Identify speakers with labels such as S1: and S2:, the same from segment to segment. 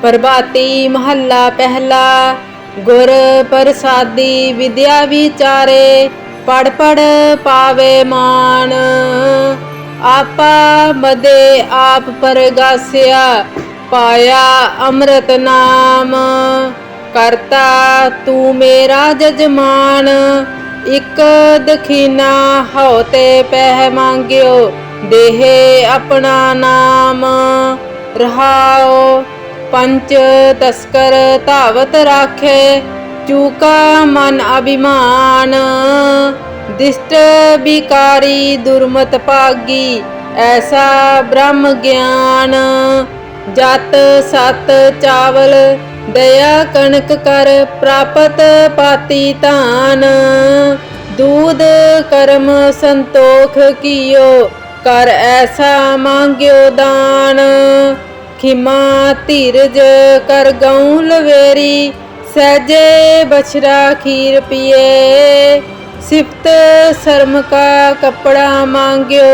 S1: प्रभाती महला पहला। गुर प्रसादी विद्या विचारे, पढ़ पढ़ पावे मान। आपा मदे आप परगास्या, पाया अमृत नाम। करता तू मेरा जजमान, इक दखीना होते पह मांग्यो, देहे अपना नाम। रहाओ पंच तस्कर धावत राखे, चूका मन अभिमान। दिष्ट बिकारी दुर्मत भागी, ऐसा ब्रह्म ज्ञान। जत सत चावल दया कनक कर, प्रापत पाती धान। दूध कर्म संतोख कियो, कर ऐसा मांग्यो दान। खिमा धीरज कर गऊं लवेरी, सहजे बछड़ा खीर पिए। सिफत शर्म का कपड़ा मांग्यो,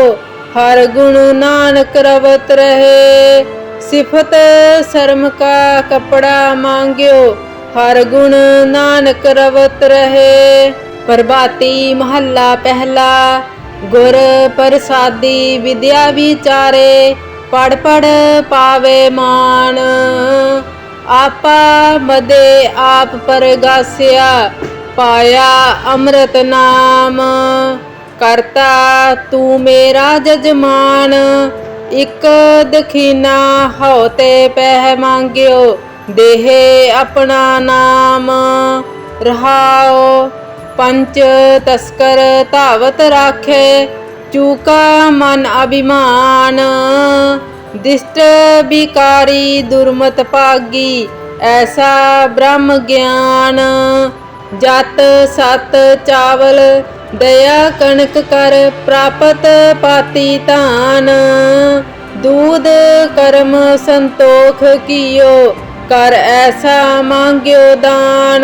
S1: हर गुण नानक रवत रहे। सिफत शर्म का कपड़ा मांग्यो, हर गुण नानक रवत रहे। प्रभाती महला पहला। गुर प्रसादी विद्या विचारे, पढ़ पढ़ पावे मान। आपा मदे आप परगास्या, पाया अमृत नाम। करता तू मेरा जजमान, इक दखीना होते पह मांग्यो, देहे अपना नाम। रहाओ पंच तस्कर धावत राखे, चूका मन अभिमान। दिष्ट बिकारी दुर्मत भागी, ऐसा ब्रह्म ज्ञान। जत सत चावल दया कनक कर, प्रापत पाती धान। दूध कर्म संतोख कियो, कर ऐसा मांग्यो दान।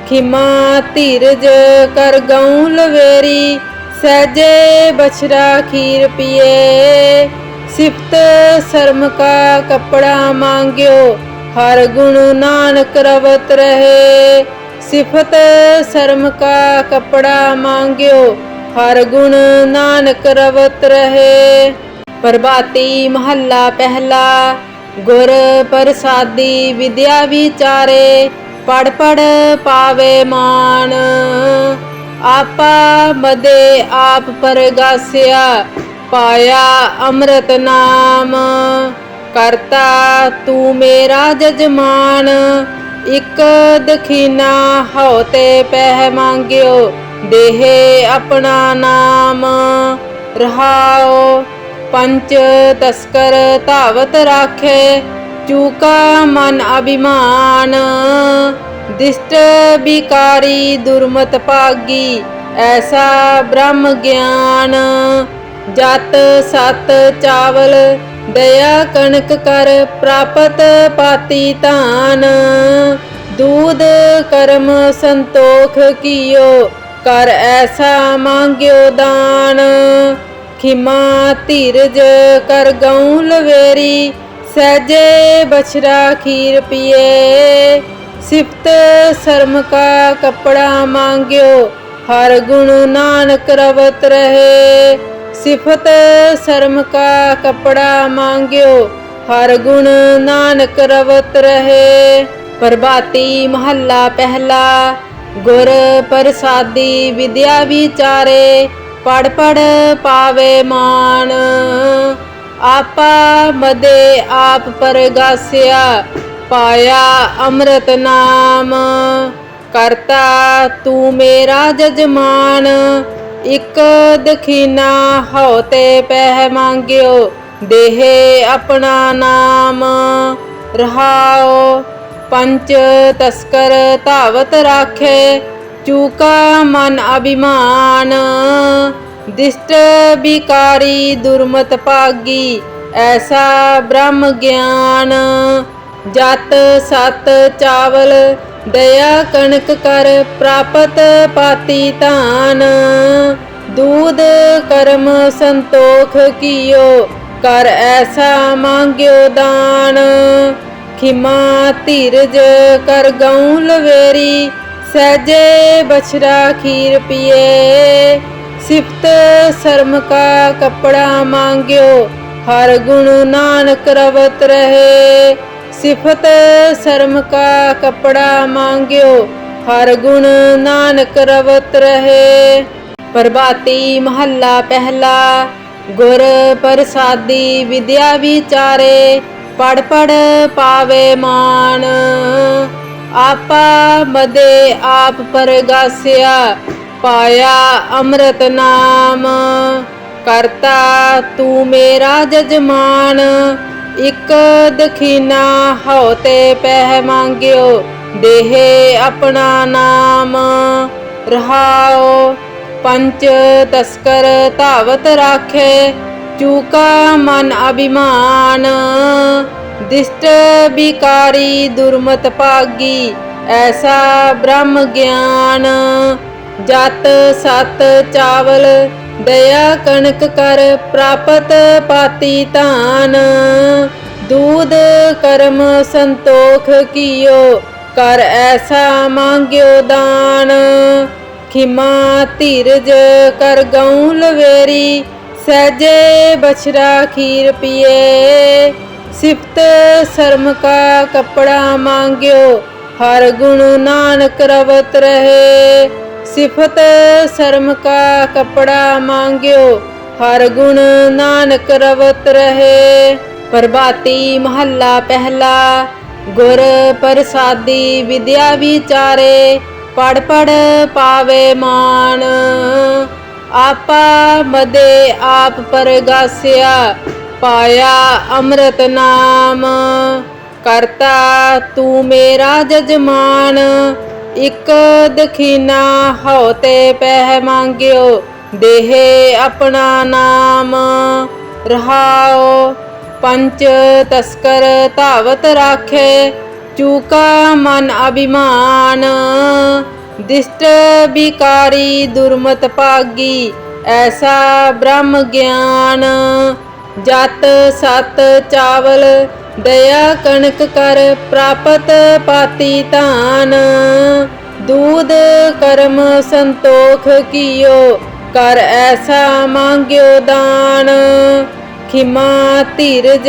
S1: खिमा धीरज कर गऊं लवेरी, सहजे बछड़ा खीर पिए। सिफत शर्म का कपड़ा मांग्यो, हर गुण नानक रवत रहे। सिफत शर्म का कपड़ा मांग्यो, हर गुण नानक रवत रहे। प्रभाती महला पहला। गुर प्रसादी विद्या विचारे, पढ़ पढ़ पावे मान। आपा मदे आप परगास्या, पाया अमृत नाम। करता तू मेरा जजमान, इक दखीना होते पह मांग्यो, देहे अपना नाम। रहाओ पंच तस्कर धावत राखे, चूका मन अभिमान। दिष्ट बिकारी दुर्मत भागी, ऐसा ब्रह्म ज्ञान। जत सत चावल दया कनक कर, प्रापत पाती धान। दूध कर्म संतोख कियो, कर ऐसा मांग्यो दान। खिमा धीरज कर गऊं लवेरी, सहजे बछड़ा खीर पिए। सिफत शर्म का कपड़ा मांग्यो, हर गुण नानक रवत रहे। सिफत शर्म का कपड़ा मांग्यो, हर गुण नानक रवत रहे। प्रभाती महला पहला। गुर प्रसादी विद्या विचारे, पढ़ पढ़ पावे मान। आपा मदे आप परगास्या, पाया अमृत नाम। करता तू मेरा जजमान, इक दखीना होते पह मांग्यो, देहे अपना नाम। रहाओ पंच तस्कर धावत राखे, चूका मन अभिमान। दिष्ट बिकारी दुर्मत भागी, ऐसा ब्रह्म ज्ञान। जत सत चावल दया कनक कर, प्रापत पाती धान। दूध कर्म संतोख कियो, कर ऐसा मांग्यो दान। खिमा धीरज कर गऊं लवेरी, सहजे बछड़ा खीर पिए। सिफत शर्म का कपड़ा मांग्यो, हर गुण नानक रवत रहे। सिफत शर्म का कपड़ा मांग्यो, हर गुण नानक रवत रहे। प्रभाती महला पहला, गुर प्रसादी विद्या विचारे। पढ़ पढ़ पावे मान, आपा मदे आप परगास्या। पाया अमृत नाम, करता तू मेरा जजमान। इक दखीना होते पह मांग्यो, देहे अपना नाम। रहाओ पंच तस्कर धावत राखे, चूका मन अभिमान। दिष्ट बिकारी दुर्मत भागी, ऐसा ब्रह्म ज्ञान। जत सत चावल दया कनक कर, प्राप्त पाती धान। दूध कर्म संतोख कियो, कर ऐसा मांग्यो दान। खिमा धीरज कर गऊं लवेरी, सहजे बछड़ा खीर पिए। सिफत शर्म का कपड़ा मांग्यो, हर गुण नानक रवत रहे। सिफत शर्म का कपड़ा मांग्यो, हर गुण नानक रवत रहे। प्रभाती महला पहला, गुर प्रसादी विद्या विचारे। पढ़ पढ़ पावे मान, आपा मदे आप परगास्या। पाया अमृत नाम, करता तू मेरा जजमान। इक दखीना होते पह मांग्यो, देहे अपना नाम। रहाओ पंच तस्कर धावत राखे, चूका मन अभिमान। दिष्ट बिकारी दुर्मत भागी, ऐसा ब्रह्म ज्ञान। जत सत चावल दया कनक कर, प्राप्त पाती धान। दूध कर्म संतोख कियो, कर ऐसा मांग्यो दान। खिमा धीरज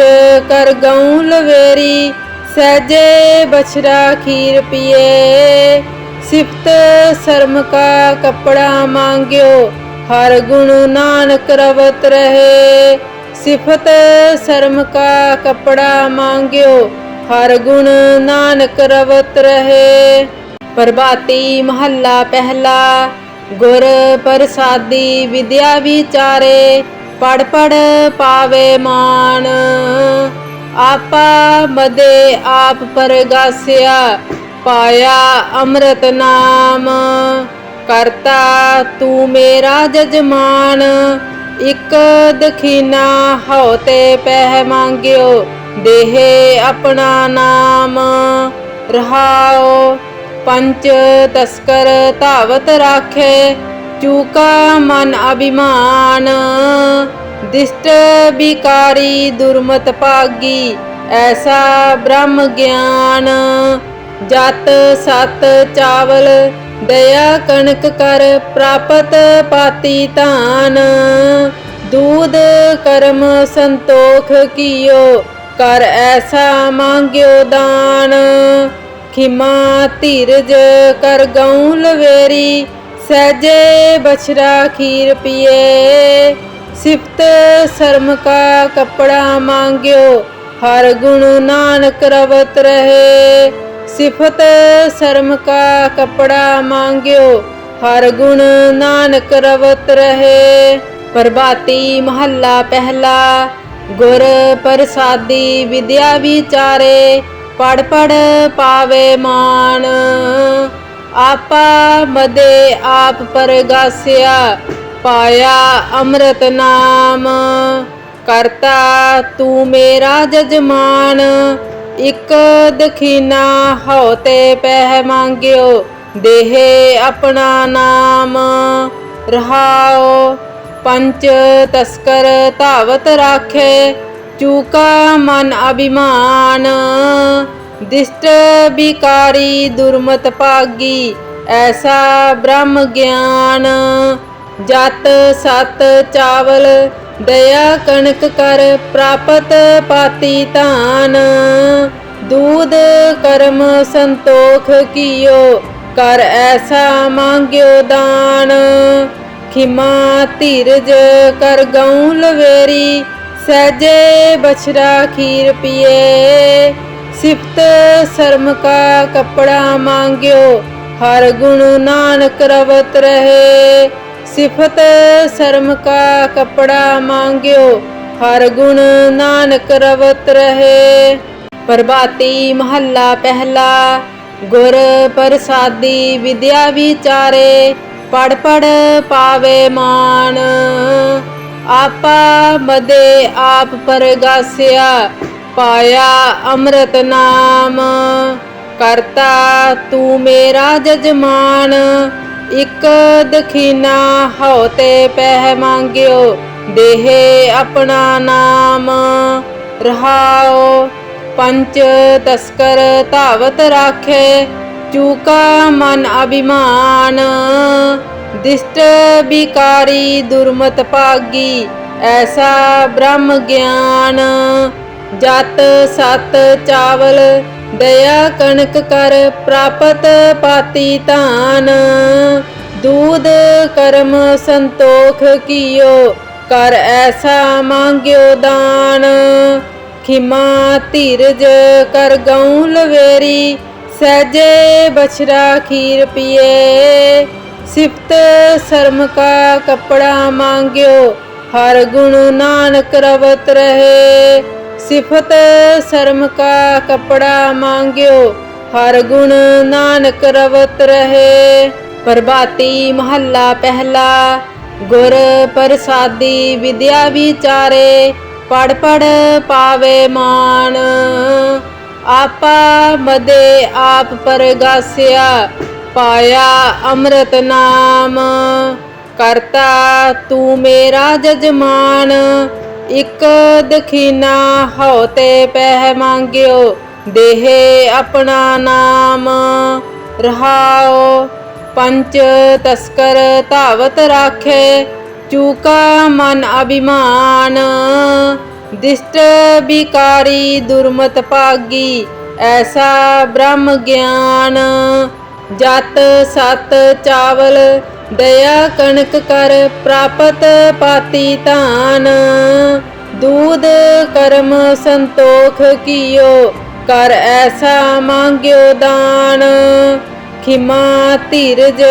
S1: कर गऊं लवेरी, सहजे बछड़ा खीर पिए। सिफत शर्म का कपड़ा मांग्यो, हर गुण नानक रवत रहे। सिफत शर्म का कपड़ा मांग्यो, हर गुण नानक रवत रहे। प्रभाती महला पहला, गुर प्रसादी विद्या विचारे। पढ़ पढ़ पावे मान, आपा मदे आप परगास्या। पाया अमृत नाम, करता तू मेरा जजमान। इक दखीना होते पह मांग्यो, देहे अपना नाम। रहाओ पंच तस्कर धावत राखे, चूका मन अभिमान। दिष्ट बिकारी दुर्मत भागी, ऐसा ब्रह्म ज्ञान। जत सत चावल दया कनक कर, प्राप्त पाती धान। दूध कर्म संतोख कियो, कर ऐसा मांग्यो दान। खिमा धीरज कर गऊं लवेरी, सहजे बछड़ा खीर पिए। सिफत शर्म का कपड़ा मांग्यो, हर गुण नानक रवत रहे। सिफत शर्म का कपड़ा मांग्यो, हर गुण नानक रवत रहे। प्रभाती महला पहला, गुर प्रसादी विद्या विचारे। पढ़ पढ़ पावे मान, आपा मदे आप परगास्या। पाया अमृत नाम, करता तू मेरा जजमान। इक दखीना होते पह मांग्यो, देहे अपना नाम। रहाओ पंच तस्कर धावत राखे, चूका मन अभिमान। दिष्ट बिकारी दुर्मत भागी ऐसा ब्रह्म ज्ञान। जत सत चावल दया कनक कर प्रापत पाती धान। दूध कर्म संतोख कियो कर ऐसा मांग्यो दान। खिमा धीरज कर गऊं लवेरी सहजे बछड़ा खीर पिए। सिफत शर्म का कपड़ा मांग्यो हर गुण नानक रवत रहे। सिफत शर्म का कपड़ा मांग्यो हर गुण नानक रवत रहे। प्रभाती महला पहला गुर प्रसादी विद्या विचारे पढ़ पढ़ पावे मान। आपा मदे आप परगास्या पाया अमृत नाम। करता तू मेरा जजमान इक दखीना होते पह मांग्यो देहे अपना नाम। रहाओ पंच तस्कर धावत राखे चूका मन अभिमान। दिष्ट बिकारी दुर्मत भागी ऐसा ब्रह्म ज्ञान। जत सत चावल दया कनक कर प्रापत पाती धान। दूध कर्म संतोख कियो कर ऐसा मांग्यो दान। खिमा धीरज कर गऊं लवेरी सहजे बछड़ा खीर पिए। सिफत शर्म का कपड़ा मांग्यो हर गुण नानक रवत रहे। सिफत शर्म का कपड़ा मांग्यो हर गुण नानक रवत रहे। प्रभाती महला पहला गुर प्रसादी विद्या विचारे पढ़ पढ़ पावे मान। आपा मदे आप परगास्या पाया अमृत नाम। करता तू मेरा जजमान इक दखीना होते पह मांग्यो देहे अपना नाम। रहाओ पंच तस्कर धावत राखे चूका मन अभिमान। दिष्ट बिकारी दुर्मत भागी ऐसा ब्रह्म ज्ञान। जत सत चावल दया कनक कर प्रापत पाती धान। दूध कर्म संतोख कियो कर ऐसा मांग्यो दान। खिमा धीरज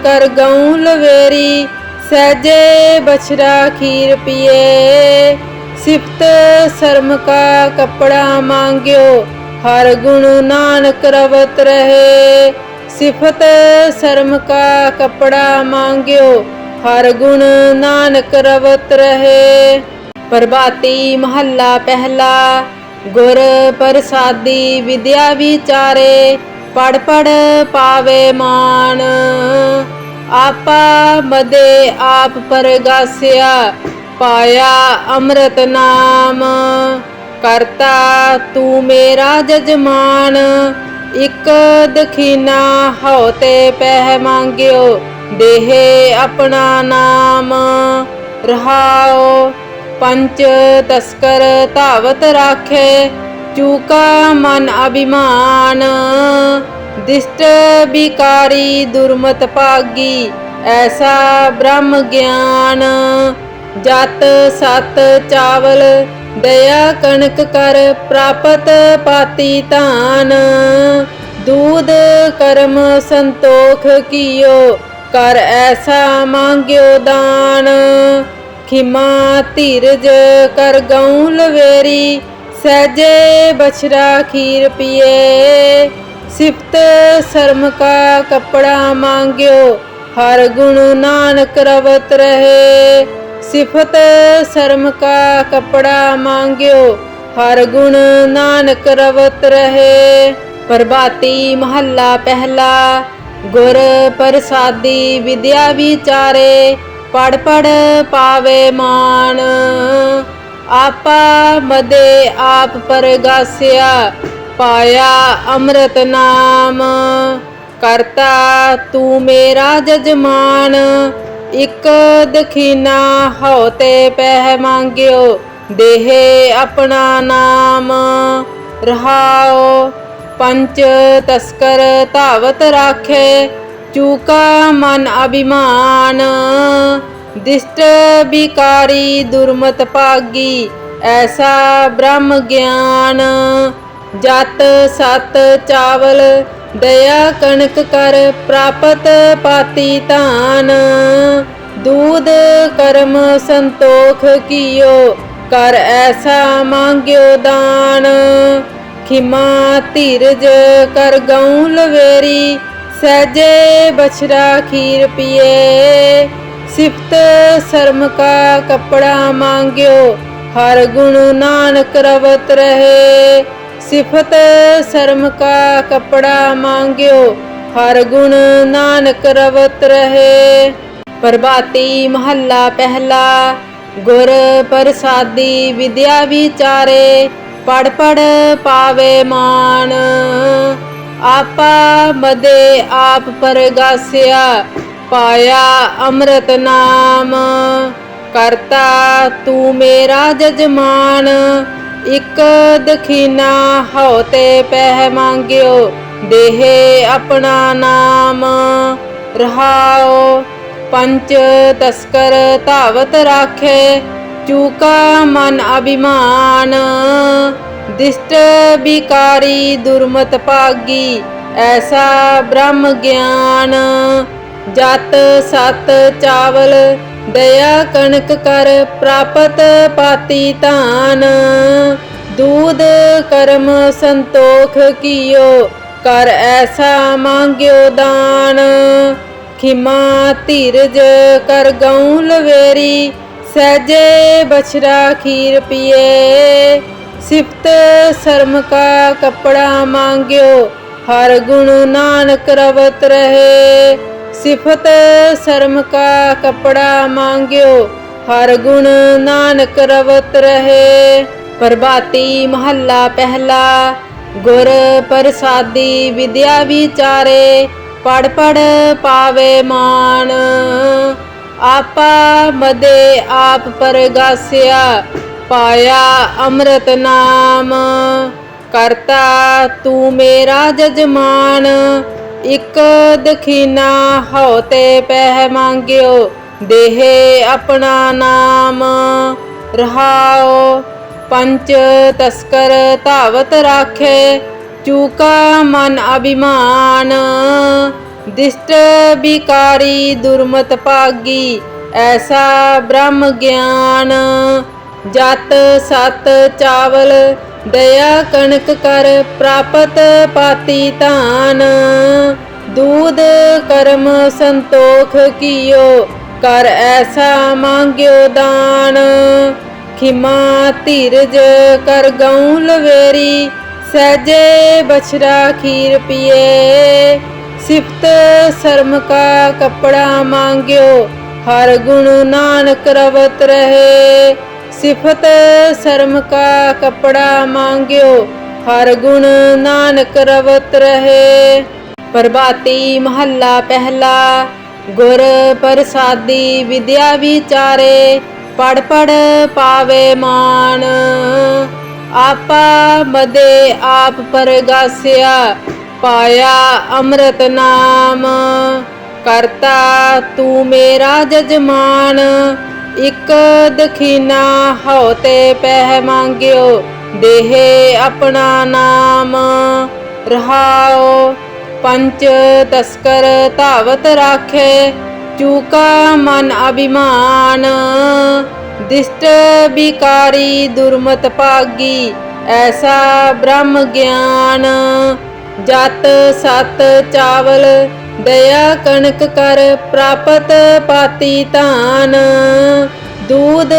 S1: कर गऊं लवेरी सहजे बछड़ा खीर पिए। सिफत शर्म का कपड़ा मांग्यो हर गुण नानक रवत रहे। सिफत शर्म का कपड़ा मांग्यो हर गुण नानक रवत रहे। प्रभाती महला पहला गुर प्रसादी विद्या विचारे पढ़ पढ़ पावे मान। आपा मदे आप परगास्या पाया अमृत नाम। करता तू मेरा जजमान इक दखीना होते पह मांग्यो देहे अपना नाम। रहाओ पंच तस्कर धावत राखे चूका मन अभिमान। दिष्ट बिकारी दुर्मत भागी ऐसा ब्रह्म ज्ञान। जत सत चावल दया कनक कर प्रापत पाती धान। दूध कर्म संतोख कियो कर ऐसा मांग्यो दान। खिमा धीरज कर गऊं लवेरी सहजे बछड़ा खीर पिए। सिफत शर्म का कपड़ा मांग्यो हर गुण नानक रवत रहे। सिफत शर्म का कपड़ा मांग्यो हर गुण नानक रवत रहे। प्रभाती महला पहला गुर प्रसादी विद्या विचारे पढ़ पढ़ पावे मान। आपा मदे आप परगास्या पाया अमृत नाम। करता तू मेरा जजमान, एक दखीना होते पह मांग्यो, देहे अपना नाम। रहाओ पंच तस्कर धावत राखे, चूका मन अभिमान। दिष्ट बिकारी दुर्मत भागी, ऐसा ब्रह्म ज्ञान। जत सत चावल दया कनक कर, प्रापत पाती धान। दूध कर्म संतोख कियो, कर ऐसा मांग्यो दान। खिमा धीरज कर गऊं लवेरी, सहजे बछड़ा खीर पिए। सिफत शर्म का कपड़ा मांग्यो, हर गुण नानक रवत रहे। सिफत शर्म का कपड़ा मांग्यो, हर गुण नानक रवत रहे। प्रभाती महला पहला। गुर प्रसादी विद्या विचारे, पढ़ पढ़ पावे मान। आपा मदे आप परगास्या, पाया अमृत नाम। करता तू मेरा जजमान, एक दखीना होते पह मांग्यो, देहे अपना नाम। रहाओ पंच तस्कर धावत राखे, चूका मन अभिमान। दिष्ट बिकारी दुर्मत भागी, ऐसा ब्रह्म ज्ञान। जत सत चावल दया कनक कर, प्रापत पाती धान। दूध कर्म संतोख कियो, कर ऐसा मांग्यो दान। खिमा धीरज कर गऊं लवेरी, सहजे बछड़ा खीर पिए। सिफत शर्म का कपड़ा मांग्यो, हर गुण नानक रवत रहे। सिफत शर्म का कपड़ा मांग्यो, हर गुण नानक रवत रहे। प्रभाती महला पहला। गुर प्रसादी विद्या विचारे, पढ़ पढ़ पावे मान। आपा मदे आप परगास्या, पाया अमृत नाम। करता तू मेरा जजमान, एक दखीना होते पह मांग्यो, देहे अपना नाम। रहाओ पंच तस्कर धावत राखे, चूका मन अभिमान। दिष्ट बिकारी दुर्मत भागी, ऐसा ब्रह्म ज्ञान। जत सत चावल दया कनक कर, प्रापत पाती धान। दूध कर्म संतोख कियो, कर ऐसा मांग्यो दान। खिमा धीरज कर गऊं लवेरी, सहजे बछड़ा खीर पिए। सिफत शर्म का कपड़ा मांग्यो, हर गुण नानक रवत रहे। सिफत शर्म का कपड़ा मांग्यो, हर गुण नानक रवत रहे। प्रभाती महला पहला। गुर प्रसादी विद्या विचारे, पढ़ पढ़ पावे मान। आपा मदे आप परगास्या, पाया अमृत नाम। करता तू मेरा जजमान, एक दखीना होते पह मांग्यो, देहे अपना नाम। रहाओ पंच तस्कर धावत राखे, चूका मन अभिमान। दिष्ट बिकारी दुर्मत भागी, ऐसा ब्रह्म ज्ञान। जत सत चावल दया कनक कर, प्रापत पाती धान। दूध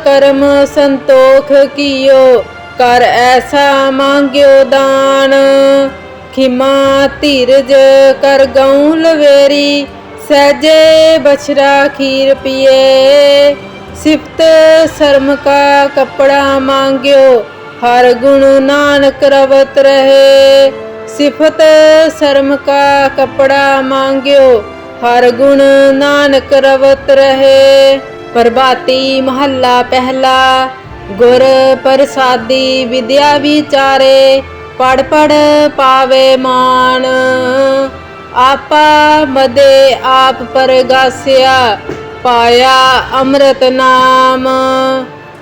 S1: कर्म संतोख कियो, कर ऐसा मांग्यो दान। खिमा धीरज कर गऊं लवेरी, सहजे बछड़ा खीर पिए। सिफत शर्म का कपड़ा मांग्यो, हर गुण नानक रवत रहे। सिफत शर्म का कपड़ा मांग्यो, हर गुण नानक रवत रहे। प्रभाती महला पहला। गुर प्रसादी विद्या विचारे, पढ़ पढ़ पावे मान। आपा मदे आप परगास्या, पाया अमृत नाम।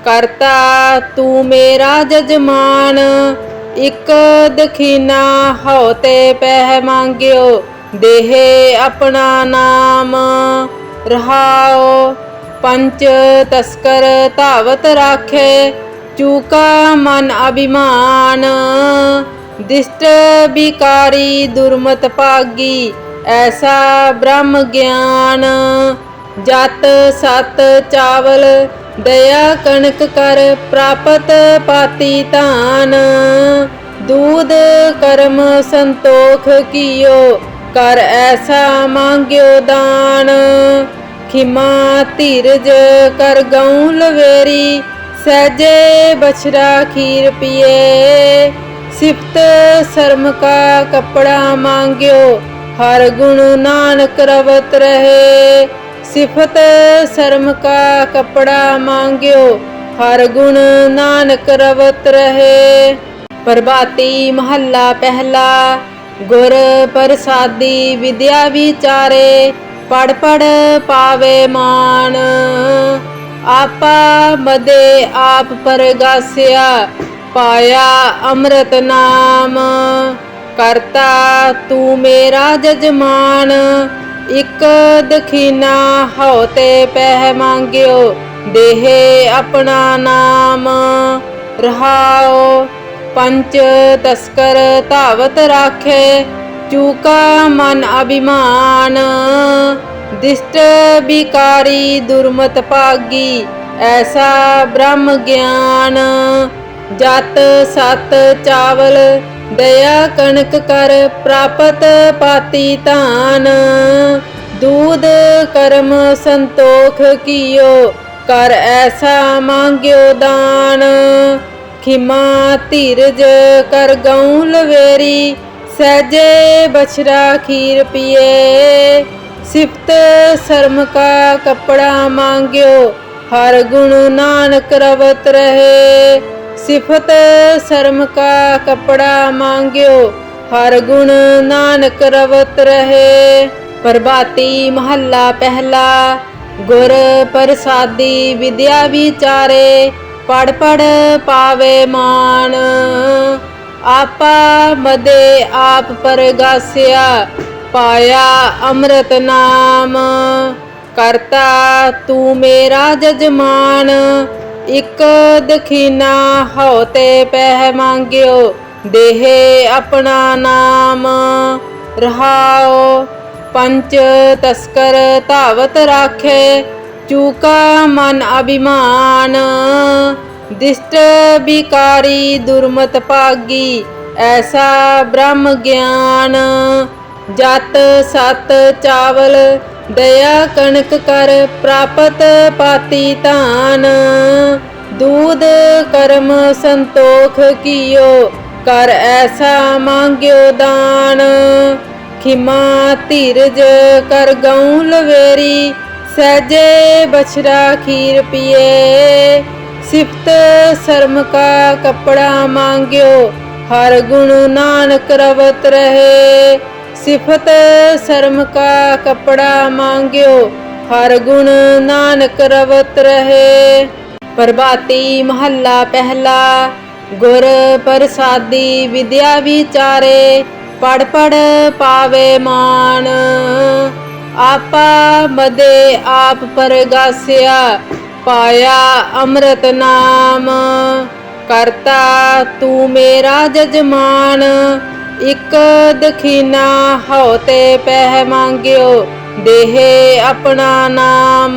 S1: करता तू मेरा जजमान, इक दखीना होते पह मांग्यो, देहे अपना नाम। रहाओ पंच तस्कर धावत राखे, चूका मन अभिमान। दिष्ट बिकारी दुर्मत भागी, ऐसा ब्रह्म ज्ञान। जत सत चावल दया कनक कर, प्रापत पाती धान। दूध कर्म संतोख कियो, कर ऐसा मांग्यो दान। खिमा धीरज कर गऊं लवेरी, सहजे बछड़ा खीर पिए। सिफत शर्म का कपड़ा मांग्यो, हर गुण नानक रवत रहे। सिफत शर्म का कपड़ा मांग्यो, हर गुण नानक रवत रहे। प्रभाती महला पहला। गुर प्रसादी विद्या विचारे, पढ़ पढ़ पावे मान। आपा मदे आप परगास्या, पाया अमृत नाम। करता तू मेरा जजमान, इक दखीना होते पह मांग्यो, देहे अपना नाम। रहाओ पंच तस्कर धावत राखे, चूका मन अभिमान। दिष्ट बिकारी दुर्मत भागी, ऐसा ब्रह्म ज्ञान। जत सत चावल दया कनक कर, प्रापत पाती धान। दूध कर्म संतोख कियो, कर ऐसा मांग्यो दान। खिमा धीरज कर गऊं लवेरी, सहजे बछड़ा खीर पिए। सिफत शर्म का कपड़ा मांग्यो, हर गुण नानक रवत रहे। सिफत शर्म का कपड़ा मांग्यो, हर गुण नानक रवत रहे। प्रभाती महला पहला। गुर प्रसादी विद्या विचारे, पढ़ पढ़ पावे मान। आपा मदे आप परगास्या, पाया अमृत नाम। करता तू मेरा जजमान, इक दखीना होते पह मांग्यो, देहे अपना नाम। रहाओ पंच तस्कर धावत राखे, चूका मन अभिमान। दिष्ट बिकारी दुर्मत भागी, ऐसा ब्रह्म ज्ञान। जत सत चावल दया कनक कर, प्रापत पाती धान। दूध कर्म संतोख कियो, कर ऐसा मांग्यो दान। खिमा धीरज कर गऊं लवेरी, सहजे बछड़ा खीर पिए। सिफत शर्म का कपड़ा मांग्यो, हर गुण नानक रवत रहे। सिफत शर्म का कपड़ा मांग्यो, हर गुण नानक रवत रहे। प्रभाती महला पहला। गुर प्रसादी विद्या विचारे, पढ़ पढ़ पावे मान। आपा मदे आप परगास्या, पाया अमृत नाम। करता तू मेरा जजमान, इक दखीना होते पह मांग्यो, देहे अपना नाम।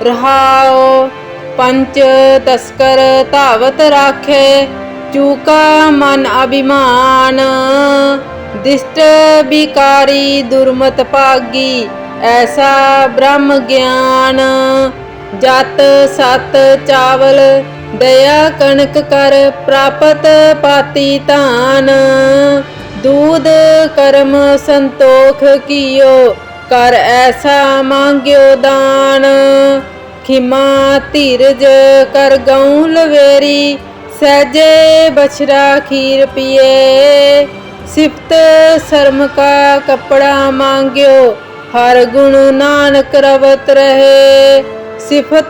S1: रहाओ पंच तस्कर धावत राखे, चूका मन अभिमान। दिष्ट बिकारी दुर्मत भागी, ऐसा ब्रह्म ज्ञान। जत सत चावल दया कनक कर प्रापत पाती धान। दूध कर्म संतोख कियो कर ऐसा मांग्यो दान। खिमा धीरज कर गऊं लवेरी सहजे बछड़ा खीर पिए। सिफत शर्म का कपड़ा मांग्यो हर गुण नानक रवत रहे। सिफत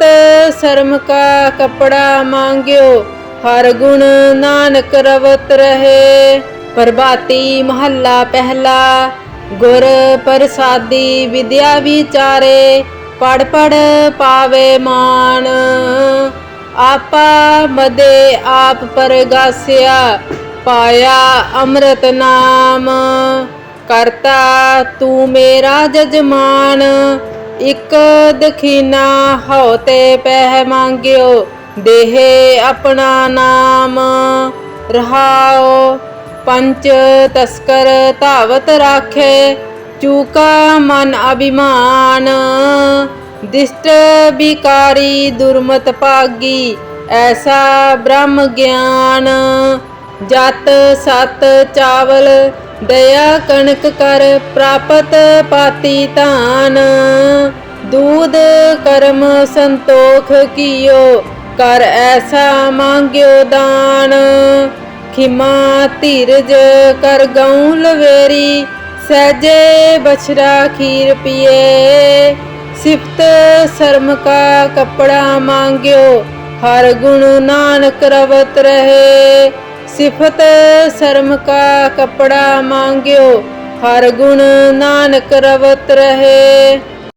S1: शर्म का कपड़ा मांग्यो हर गुण नानक रवत रहे। प्रभाती महला पहला गुर प्रसादी विद्या विचारे। पढ़ पढ़ पावे मान आपा मदे आप परगास्या। पाया अमृत नाम करता तू मेरा जजमान। इक दखीना होते पह मांग्यो देहे अपना नाम। रहाओ पंच तस्कर धावत राखे चूका मन अभिमान। दिष्ट बिकारी दुर्मत भागी ऐसा ब्रह्म ज्ञान। जत सत चावल दया कनक कर प्रापत पाती धान। दूध कर्म संतोख कियो कर ऐसा मांग्यो दान। खिमा धीरज कर गऊं लवेरी सहजे बछड़ा खीर पिए। सिफत शर्म का कपड़ा मांग्यो हर गुण नानक रवत रहे। सिफत शर्म का कपड़ा मांग्यो हर गुण नानक रवत रहे।